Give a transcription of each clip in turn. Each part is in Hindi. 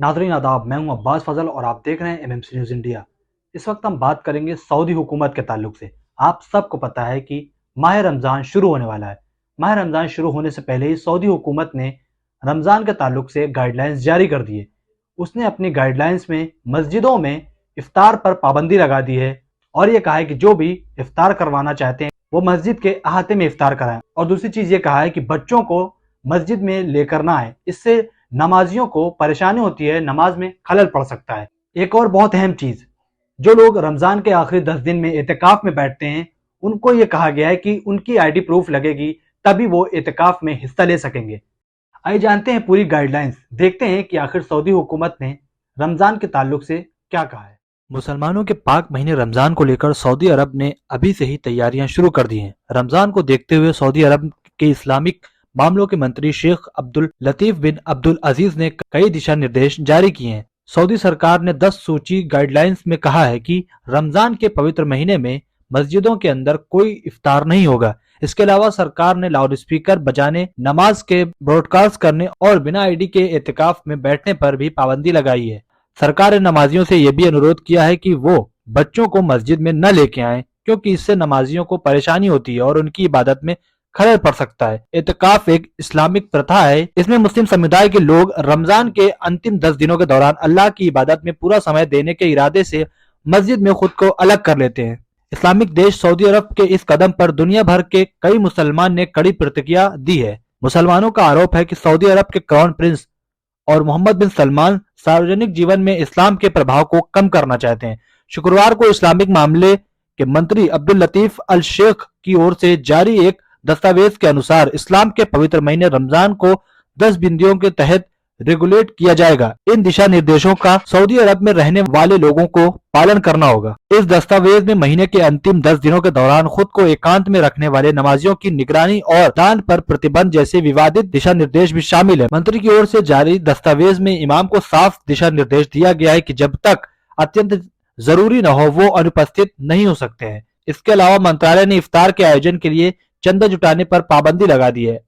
नाज़रीन आदाब, मैं हूं अब्बास फजल और आप देख रहे हैं एमएमसी न्यूज़ इंडिया। इस वक्त हम बात करेंगे सऊदी हुकूमत के ताल्लुक से। आप सबको पता है कि माह रमज़ान शुरू होने वाला है। माह रमज़ान शुरू होने से पहले ही सऊदी हुकूमत ने रमज़ान के ताल्लुक से गाइडलाइंस जारी कर दी है। उसने अपनी गाइडलाइंस में मस्जिदों में इफ्तार पर पाबंदी लगा दी है और ये कहा है कि जो भी इफ्तार करवाना चाहते हैं वो मस्जिद के अहाते में इफ्तार कराएं। और दूसरी चीज़ ये कहा है कि बच्चों को मस्जिद में लेकर ना आए, इससे नमाजियों को परेशानी होती है, नमाज में खलल पड़ सकता है। एक और बहुत अहम चीज, जो लोग रमजान के आखिरी 10 दिन में एतिकाफ में बैठते हैं उनको ये कहा गया है कि उनकी आईडी प्रूफ लगेगी, तभी वो एतिकाफ में हिस्सा ले सकेंगे। आइए जानते हैं पूरी गाइडलाइंस, देखते हैं कि आखिर सऊदी हुकूमत ने रमजान के ताल्लुक से क्या कहा है। मुसलमानों के पाक महीने रमजान को लेकर सऊदी अरब ने अभी से ही तैयारियां शुरू कर दी हैं। रमजान को देखते हुए सऊदी अरब के इस्लामिक मामलों के मंत्री शेख अब्दुल लतीफ बिन अब्दुल अजीज ने कई दिशा निर्देश जारी किए हैं। सऊदी सरकार ने 10 सूची गाइडलाइंस में कहा है कि रमजान के पवित्र महीने में मस्जिदों के अंदर कोई इफ्तार नहीं होगा। इसके अलावा सरकार ने लाउड स्पीकर बजाने, नमाज के ब्रॉडकास्ट करने और बिना आईडी के एतिकाफ में बैठने पर भी पाबंदी लगाई है। सरकार ने नमाजियों से यह भी अनुरोध किया है कि वो बच्चों को मस्जिद में न लेके आएं, क्योंकि इससे नमाजियों को परेशानी होती है और उनकी इबादत में खलल पड़ सकता है। एतिकाफ एक इस्लामिक प्रथा है। इसमें मुस्लिम समुदाय के लोग रमजान के अंतिम 10 दिनों के दौरान अल्लाह की इबादत में पूरा समय देने के इरादे से मस्जिद में खुद को अलग कर लेते हैं। इस्लामिक देश सऊदी अरब के इस कदम पर दुनिया भर के कई मुसलमान ने कड़ी प्रतिक्रिया दी है। मुसलमानों का आरोप है कि सऊदी अरब के क्राउन प्रिंस और मोहम्मद बिन सलमान सार्वजनिक जीवन में इस्लाम के प्रभाव को कम करना चाहते हैं। शुक्रवार को इस्लामिक मामले के मंत्री अब्दुल लतीफ अल शेख की ओर से जारी एक दस्तावेज के अनुसार इस्लाम के पवित्र महीने रमजान को 10 बिंदियों के तहत रेगुलेट किया जाएगा। इन दिशा निर्देशों का सऊदी अरब में रहने वाले लोगों को पालन करना होगा। इस दस्तावेज में महीने के अंतिम 10 दिनों के दौरान खुद को एकांत में रखने वाले नमाजियों की निगरानी और दान पर प्रतिबंध जैसे विवादित दिशा निर्देश भी शामिल है। मंत्री की ओर से जारी दस्तावेज में इमाम को साफ दिशा निर्देश दिया गया है कि जब तक अत्यंत जरूरी न हो वो अनुपस्थित नहीं हो सकते हैं। इसके अलावा मंत्रालय ने इफ्तार के आयोजन के लिए चंदा जुटाने पर पाबंदी लगा दी है।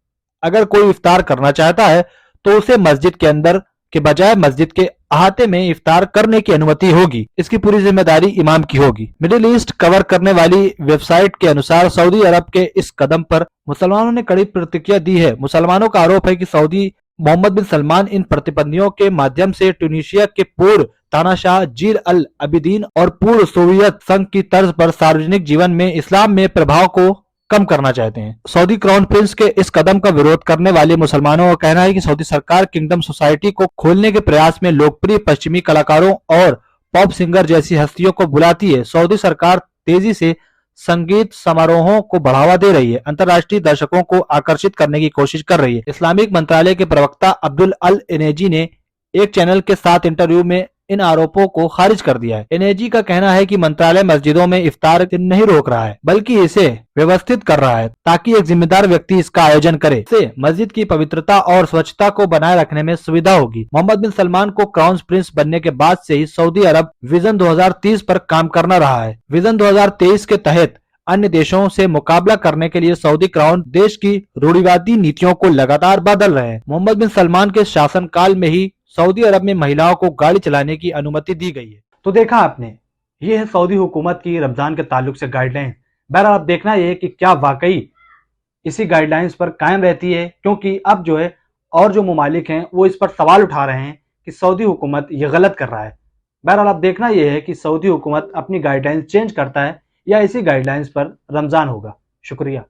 अगर कोई इफ्तार करना चाहता है तो उसे मस्जिद के अंदर के बजाय मस्जिद के अहाते में इफ्तार करने की अनुमति होगी। इसकी पूरी जिम्मेदारी इमाम की होगी। मिडिल ईस्ट कवर करने वाली वेबसाइट के अनुसार सऊदी अरब के इस कदम पर मुसलमानों ने कड़ी प्रतिक्रिया दी है। मुसलमानों का आरोप है कि सऊदी मोहम्मद बिन सलमान इन प्रतिबंधियों के माध्यम से ट्यूनीशिया के पूर्व तानाशाह जील अल अबिदीन और पूर्व सोवियत संघ की तर्ज पर सार्वजनिक जीवन में इस्लाम में प्रभाव को कम करना चाहते हैं। सऊदी क्राउन प्रिंस के इस कदम का विरोध करने वाले मुसलमानों का कहना है कि सऊदी सरकार किंगडम सोसाइटी को खोलने के प्रयास में लोकप्रिय पश्चिमी कलाकारों और पॉप सिंगर जैसी हस्तियों को बुलाती है। सऊदी सरकार तेजी से संगीत समारोहों को बढ़ावा दे रही है, अंतर्राष्ट्रीय दर्शकों को आकर्षित करने की कोशिश कर रही है। इस्लामिक मंत्रालय के प्रवक्ता अब्दुल अल एनेजी ने एक चैनल के साथ इंटरव्यू में इन आरोपों को खारिज कर दिया है। एनएजी का कहना है कि मंत्रालय मस्जिदों में इफ्तार नहीं रोक रहा है, बल्कि इसे व्यवस्थित कर रहा है ताकि एक जिम्मेदार व्यक्ति इसका आयोजन करे। इससे मस्जिद की पवित्रता और स्वच्छता को बनाए रखने में सुविधा होगी। मोहम्मद बिन सलमान को क्राउन प्रिंस बनने के बाद से ही सऊदी अरब विजन 2030 पर काम करना रहा है। विजन 2023 के तहत अन्य देशों से मुकाबला करने के लिए सऊदी क्राउन देश की रूढ़िवादी नीतियों को लगातार बदल रहे हैं। मोहम्मद बिन सलमान के शासनकाल में ही सऊदी अरब में महिलाओं को गाड़ी चलाने की अनुमति दी गई है। तो देखा आपने, ये है सऊदी हुकूमत की रमजान के ताल्लुक से गाइडलाइन। बहरहाल अब देखना ये है कि क्या वाकई इसी गाइडलाइंस पर कायम रहती है, क्योंकि अब जो है और जो मुमालिक हैं वो इस पर सवाल उठा रहे हैं कि सऊदी हुकूमत ये गलत कर रहा है। बहरहाल अब देखना यह है कि सऊदी हुकूमत अपनी गाइडलाइंस चेंज करता है या इसी गाइडलाइंस पर रमजान होगा। शुक्रिया।